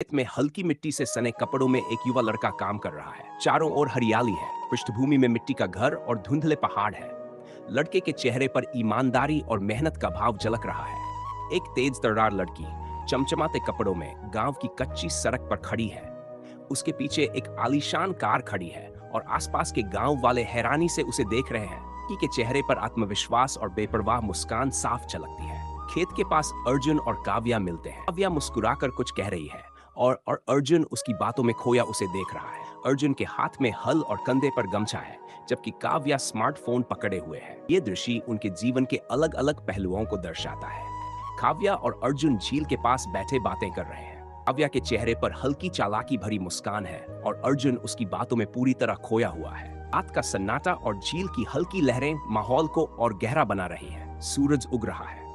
खेत में हल्की मिट्टी से सने कपड़ों में एक युवा लड़का काम कर रहा है। चारों ओर हरियाली है, पृष्ठभूमि में मिट्टी का घर और धुंधले पहाड़ है। लड़के के चेहरे पर ईमानदारी और मेहनत का भाव झलक रहा है। एक तेज तर्रार लड़की चमचमाते कपड़ों में गांव की कच्ची सड़क पर खड़ी है। उसके पीछे एक आलीशान कार खड़ी है और आसपास के गांव वाले हैरानी से उसे देख रहे हैं कि चेहरे पर आत्मविश्वास और बेपरवाह मुस्कान साफ झलकती है। खेत के पास अर्जुन और काव्या मिलते हैं। काव्या मुस्कुराकर कुछ कह रही है और अर्जुन उसकी बातों में खोया उसे देख रहा है। अर्जुन के हाथ में हल और कंधे पर गमछा है, जबकि काव्या स्मार्टफोन पकड़े हुए है। ये दृश्य उनके जीवन के अलग अलग पहलुओं को दर्शाता है। काव्या और अर्जुन झील के पास बैठे बातें कर रहे हैं। काव्या के चेहरे पर हल्की चालाकी भरी मुस्कान है और अर्जुन उसकी बातों में पूरी तरह खोया हुआ है। रात का सन्नाटा और झील की हल्की लहरें माहौल को और गहरा बना रही हैं। सूरज उग रहा है।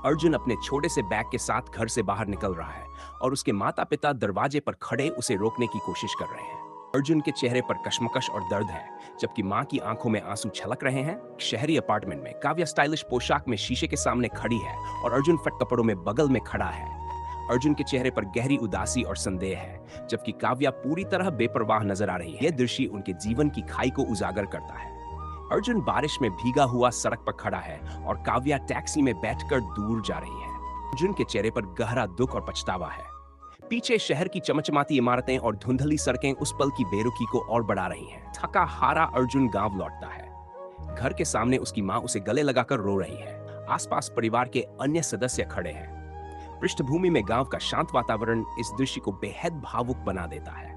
अर्जुन अपने छोटे से बैग के साथ घर से बाहर निकल रहा है और उसके माता पिता दरवाजे पर खड़े उसे रोकने की कोशिश कर रहे हैं। अर्जुन के चेहरे पर कश्मकश और दर्द है, जबकि माँ की आंखों में आंसू छलक रहे हैं। शहरी अपार्टमेंट में काव्या स्टाइलिश पोशाक में शीशे के सामने खड़ी है और अर्जुन फट कपड़ों में बगल में खड़ा है। अर्जुन के चेहरे पर गहरी उदासी और संदेह है, जबकि काव्या पूरी तरह बेपरवाह नजर आ रही है। यह दृश्य उनके जीवन की खाई को उजागर करता है। अर्जुन बारिश में भीगा हुआ सड़क पर खड़ा है और काव्या टैक्सी में बैठकर दूर जा रही है। अर्जुन के चेहरे पर गहरा दुख और पछतावा है। पीछे शहर की चमचमाती इमारतें और धुंधली सड़कें उस पल की बेरुखी को और बढ़ा रही हैं। थका हारा अर्जुन गांव लौटता है। घर के सामने उसकी माँ उसे गले लगाकर रो रही है। आसपास परिवार के अन्य सदस्य खड़े हैं। पृष्ठभूमि में गांव का शांत वातावरण इस दृश्य को बेहद भावुक बना देता है।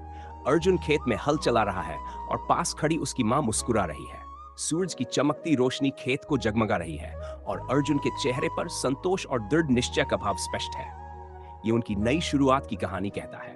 अर्जुन खेत में हल चला रहा है और पास खड़ी उसकी माँ मुस्कुरा रही है। सूरज की चमकती रोशनी खेत को जगमगा रही है और अर्जुन के चेहरे पर संतोष और दृढ़ निश्चय का भाव स्पष्ट है। ये उनकी नई शुरुआत की कहानी कहता है।